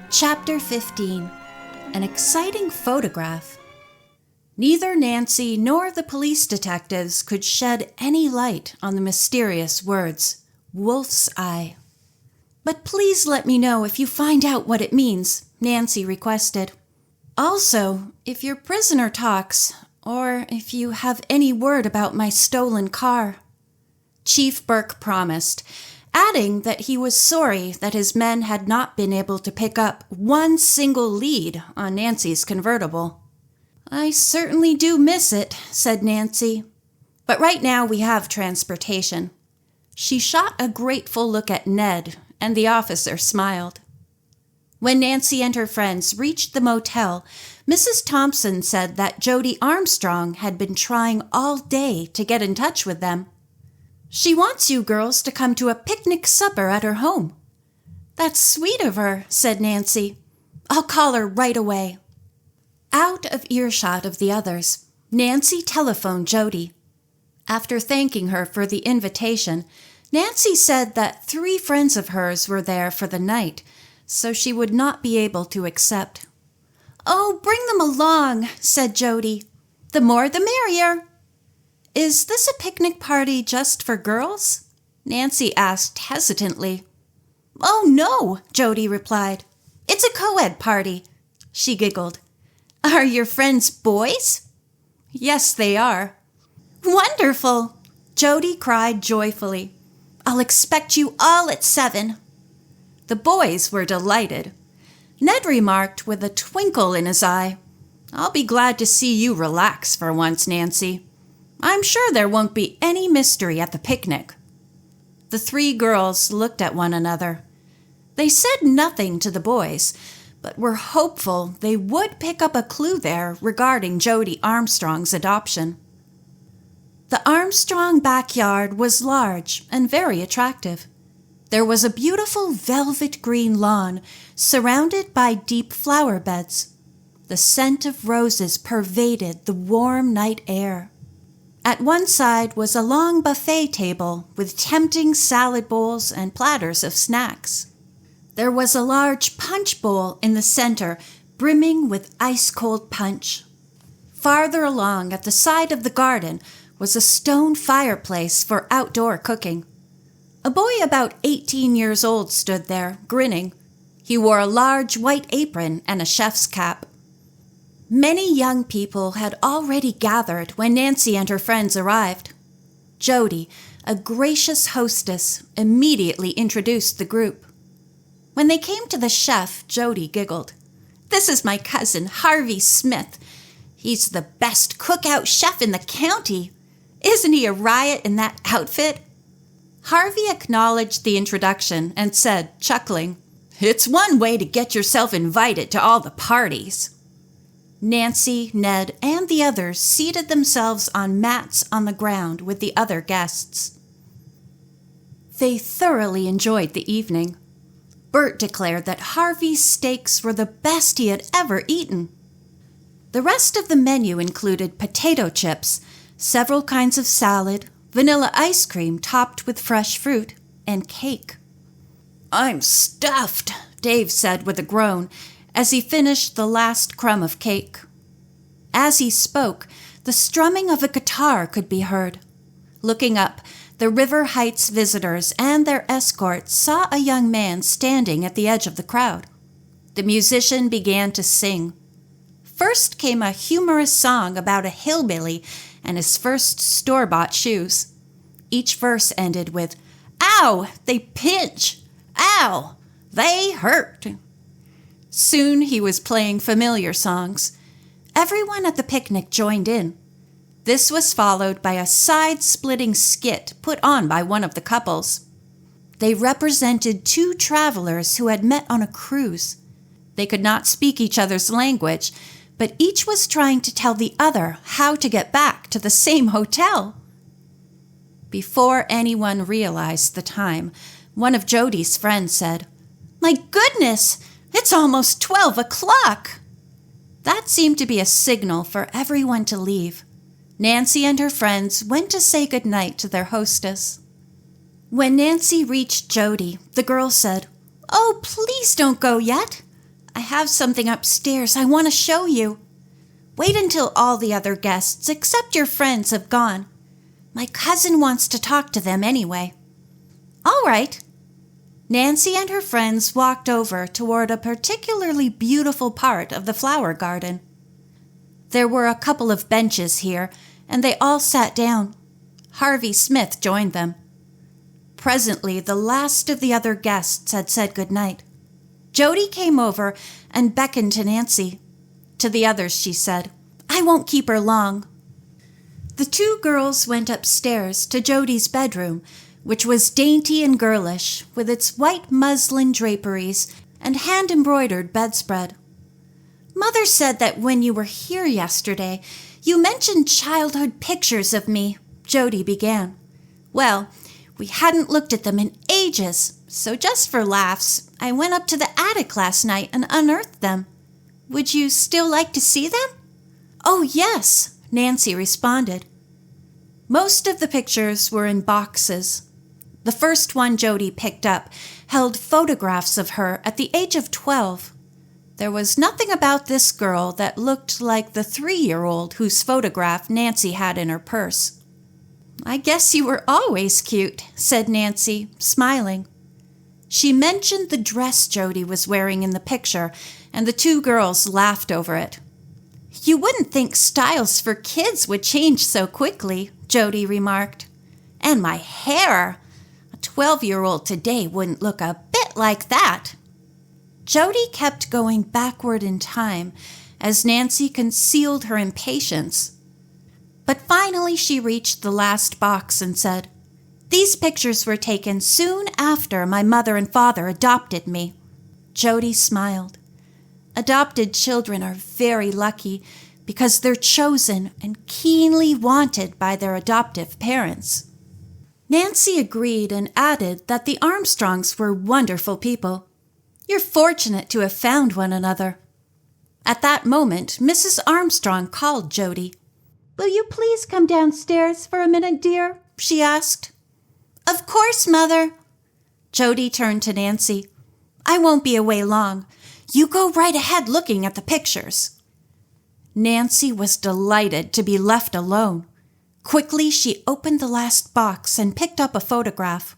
Chapter 15. An exciting photograph. Neither Nancy nor the police detectives could shed any light on the mysterious words, "Wolf's Eye." "But please let me know if you find out what it means," Nancy requested. "Also, if your prisoner talks, or if you have any word about my stolen car." Chief Burke promised, adding that he was sorry that his men had not been able to pick up one single lead on Nancy's convertible. "I certainly do miss it," said Nancy. "But right now we have transportation." She shot a grateful look at Ned, and the officer smiled. When Nancy and her friends reached the motel, Mrs. Thompson said that Jody Armstrong had been trying all day to get in touch with them. "She wants you girls to come to a picnic supper at her home." "That's sweet of her," said Nancy. "I'll call her right away." Out of earshot of the others, Nancy telephoned Jody. After thanking her for the invitation, Nancy said that 3 friends of hers were there for the night, so she would not be able to accept. "Oh, bring them along," said Jody. "The more the merrier." "Is this a picnic party just for girls?" Nancy asked hesitantly. "Oh, no," Jody replied. "It's a co-ed party." She giggled. "Are your friends boys?" "Yes, they are." "Wonderful!" Jody cried joyfully. "I'll expect you all at 7. The boys were delighted. Ned remarked with a twinkle in his eye, "I'll be glad to see you relax for once, Nancy. I'm sure there won't be any mystery at the picnic." The 3 girls looked at one another. They said nothing to the boys, but were hopeful they would pick up a clue there regarding Jody Armstrong's adoption. The Armstrong backyard was large and very attractive. There was a beautiful velvet green lawn surrounded by deep flower beds. The scent of roses pervaded the warm night air. At one side was a long buffet table with tempting salad bowls and platters of snacks. There was a large punch bowl in the center, brimming with ice-cold punch. Farther along at the side of the garden was a stone fireplace for outdoor cooking. A boy about 18 years old stood there, grinning. He wore a large white apron and a chef's cap. Many young people had already gathered when Nancy and her friends arrived. Jody, a gracious hostess, immediately introduced the group. When they came to the chef, Jody giggled. "This is my cousin, Harvey Smith. He's the best cookout chef in the county. Isn't he a riot in that outfit?" Harvey acknowledged the introduction and said, chuckling, "It's one way to get yourself invited to all the parties." Nancy, Ned, and the others seated themselves on mats on the ground with the other guests. They thoroughly enjoyed the evening. Bert declared that Harvey's steaks were the best he had ever eaten. The rest of the menu included potato chips, several kinds of salad, vanilla ice cream topped with fresh fruit, and cake. "I'm stuffed," Dave said with a groan, as he finished the last crumb of cake. As he spoke, the strumming of a guitar could be heard. Looking up, the River Heights visitors and their escort saw a young man standing at the edge of the crowd. The musician began to sing. First came a humorous song about a hillbilly and his first store-bought shoes. Each verse ended with, "Ow, they pinch! Ow, they hurt!" Soon he was playing familiar songs. Everyone at the picnic joined in. This was followed by a side-splitting skit put on by one of the couples. They represented 2 travelers who had met on a cruise. They could not speak each other's language, but each was trying to tell the other how to get back to the same hotel. Before anyone realized the time, one of Jody's friends said, "My goodness, it's almost 12 o'clock!" That seemed to be a signal for everyone to leave. Nancy and her friends went to say goodnight to their hostess. When Nancy reached Jody, the girl said, "Oh, please don't go yet." I have something upstairs I want to show you. Wait until all the other guests, except your friends, have gone. My cousin wants to talk to them anyway." "All right." Nancy and her friends walked over toward a particularly beautiful part of the flower garden. There were a couple of benches here, and they all sat down. Harvey Smith joined them. Presently, the last of the other guests had said good night. Jody came over and beckoned to Nancy. To the others, she said, "I won't keep her long." The two girls went upstairs to Jody's bedroom, which was dainty and girlish, with its white muslin draperies and hand-embroidered bedspread. "Mother said that when you were here yesterday, you mentioned childhood pictures of me," Jody began. "Well, we hadn't looked at them in ages, so just for laughs, I went up to the attic last night and unearthed them. Would you still like to see them?" "Oh, yes," Nancy responded. Most of the pictures were in boxes. The first one Jody picked up held photographs of her at the age of 12. There was nothing about this girl that looked like the 3-year-old whose photograph Nancy had in her purse. "I guess you were always cute," said Nancy, smiling. She mentioned the dress Jody was wearing in the picture, and the two girls laughed over it. "You wouldn't think styles for kids would change so quickly," Jody remarked. "And my hair! A 12-year-old today wouldn't look a bit like that." Jody kept going backward in time as Nancy concealed her impatience. But finally she reached the last box and said, "These pictures were taken soon after my mother and father adopted me." Jody smiled. Adopted children are very lucky because they're chosen and keenly wanted by their adoptive parents. Nancy agreed and added that the Armstrongs were wonderful people. "You're fortunate to have found one another." At that moment, Mrs. Armstrong called Jody. "Will you please come downstairs for a minute, dear?" she asked. "Of course, Mother." Jody turned to Nancy. "I won't be away long. You go right ahead looking at the pictures." Nancy was delighted to be left alone. Quickly, she opened the last box and picked up a photograph.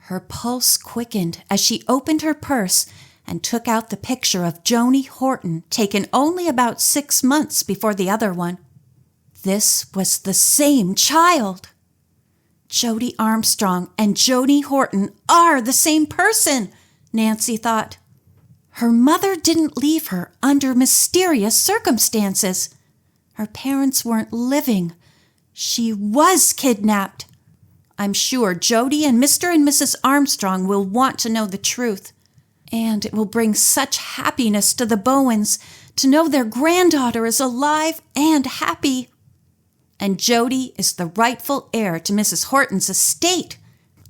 Her pulse quickened as she opened her purse and took out the picture of Joanie Horton, taken only about 6 months before the other one. This was the same child. Jody Armstrong and Joanie Horton are the same person, Nancy thought. Her mother didn't leave her under mysterious circumstances. Her parents weren't living. She was kidnapped. I'm sure Jody and Mr. and Mrs. Armstrong will want to know the truth. And it will bring such happiness to the Bowens to know their granddaughter is alive and happy. And Jody is the rightful heir to Mrs. Horton's estate.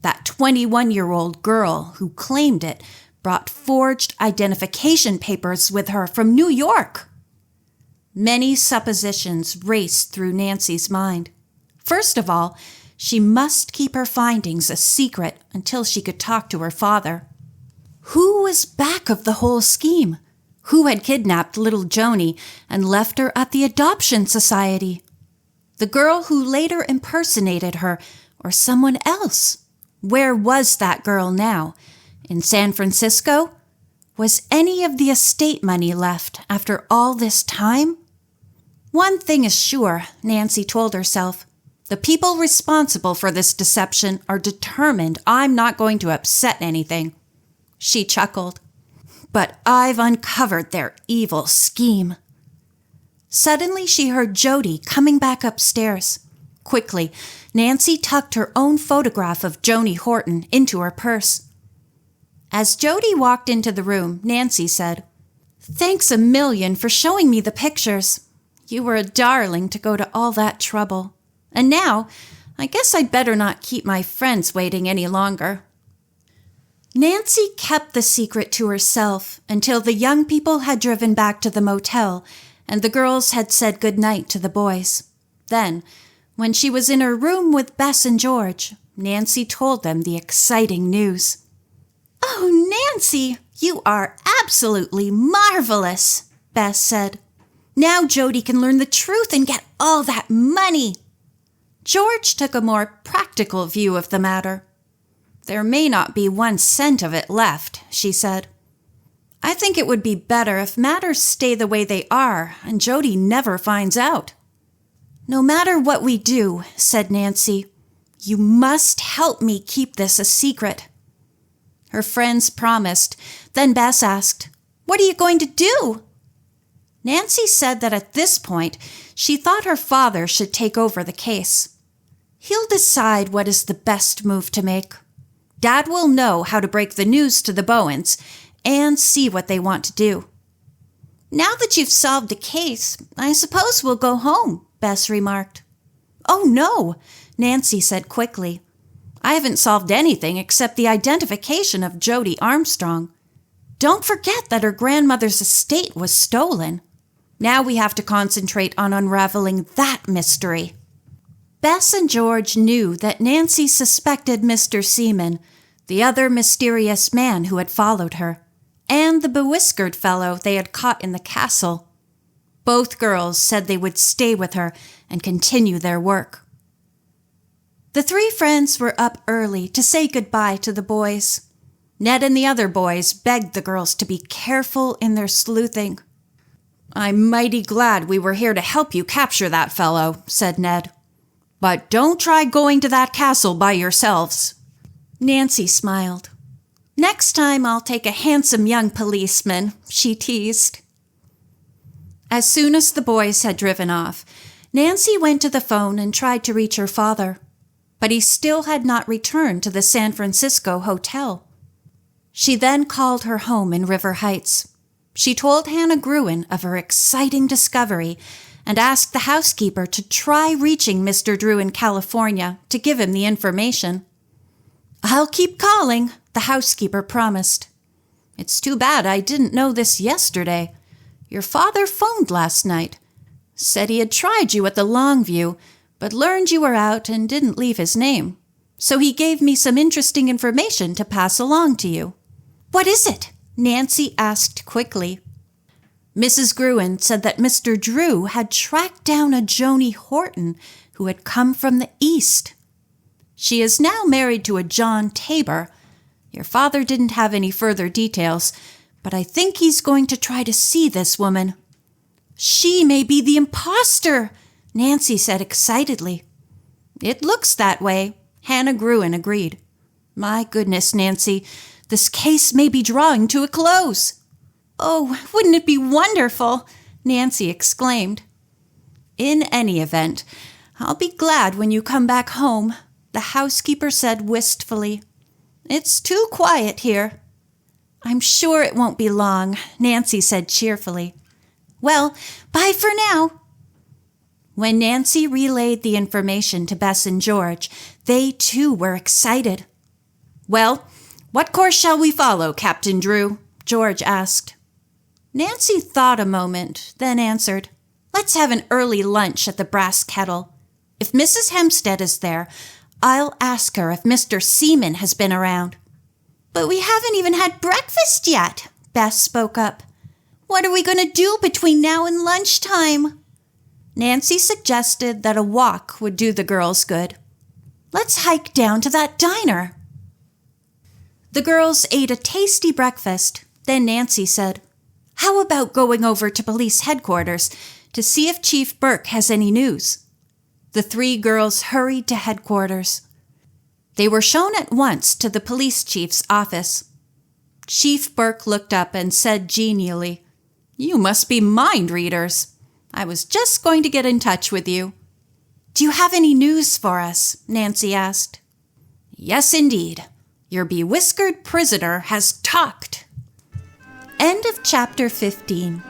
That 21-year-old girl who claimed it brought forged identification papers with her from New York. Many suppositions raced through Nancy's mind. First of all, she must keep her findings a secret until she could talk to her father. Who was back of the whole scheme? Who had kidnapped little Joanie and left her at the adoption society? The girl who later impersonated her, or someone else? Where was that girl now? In San Francisco? Was any of the estate money left after all this time? One thing is sure, Nancy told herself. The people responsible for this deception are determined I'm not going to upset anything. She chuckled. But I've uncovered their evil scheme. Suddenly she heard Jody coming back upstairs. Quickly, Nancy tucked her own photograph of Joanie Horton into her purse. As Jody walked into the room, Nancy said, "Thanks a million for showing me the pictures. You were a darling to go to all that trouble. And now, I guess I'd better not keep my friends waiting any longer." Nancy kept the secret to herself until the young people had driven back to the motel and the girls had said good night to the boys. Then, when she was in her room with Bess and George, Nancy told them the exciting news. "Oh, Nancy, you are absolutely marvelous, Bess said. Now Jody can learn the truth and get all that money. George took a more practical view of the matter. There may not be 1 cent of it left, she said. I think it would be better if matters stay the way they are and Jody never finds out. No matter what we do, said Nancy, you must help me keep this a secret. Her friends promised. Then Bess asked, What are you going to do? Nancy said that at this point, she thought her father should take over the case. He'll decide what is the best move to make. Dad will know how to break the news to the Bowens and see what they want to do. Now that you've solved the case, I suppose we'll go home, Bess remarked. Oh, no, Nancy said quickly. I haven't solved anything except the identification of Jody Armstrong. Don't forget that her grandmother's estate was stolen. Now we have to concentrate on unraveling that mystery. Bess and George knew that Nancy suspected Mr. Seaman, the other mysterious man who had followed her, and the bewhiskered fellow they had caught in the castle. Both girls said they would stay with her and continue their work. The 3 friends were up early to say goodbye to the boys. Ned and the other boys begged the girls to be careful in their sleuthing. I'm mighty glad we were here to help you capture that fellow, said Ned. But don't try going to that castle by yourselves. Nancy smiled. Next time I'll take a handsome young policeman, she teased. As soon as the boys had driven off, Nancy went to the phone and tried to reach her father. But he still had not returned to the San Francisco hotel. She then called her home in River Heights. She told Hannah Gruen of her exciting discovery and asked the housekeeper to try reaching Mr. Drew in California to give him the information. I'll keep calling, the housekeeper promised. It's too bad I didn't know this yesterday. Your father phoned last night. Said he had tried you at the Longview, but learned you were out and didn't leave his name. So he gave me some interesting information to pass along to you. What is it? Nancy asked quickly. Mrs. Gruen said that Mr. Drew had tracked down a Joanie Horton who had come from the East. She is now married to a John Tabor. Your father didn't have any further details, but I think he's going to try to see this woman. She may be the imposter, Nancy said excitedly. It looks that way, Hannah Gruen agreed. My goodness, Nancy, this case may be drawing to a close. Oh, wouldn't it be wonderful? Nancy exclaimed. In any event, I'll be glad when you come back home, the housekeeper said wistfully. It's too quiet here. I'm sure it won't be long, Nancy said cheerfully. Well, bye for now. When Nancy relayed the information to Bess and George, they too were excited. Well, what course shall we follow, Captain Drew? George asked. Nancy thought a moment, then answered, Let's have an early lunch at the Brass Kettle. If Mrs. Hemstead is there, I'll ask her if Mr. Seaman has been around. But we haven't even had breakfast yet, Bess spoke up. What are we going to do between now and lunchtime? Nancy suggested that a walk would do the girls good. Let's hike down to that diner. The girls ate a tasty breakfast. Then Nancy said, How about going over to police headquarters to see if Chief Burke has any news? The 3 girls hurried to headquarters. They were shown at once to the police chief's office. Chief Burke looked up and said genially, You must be mind readers. I was just going to get in touch with you. Do you have any news for us? Nancy asked. Yes, indeed. Your bewhiskered prisoner has talked. End of chapter 15.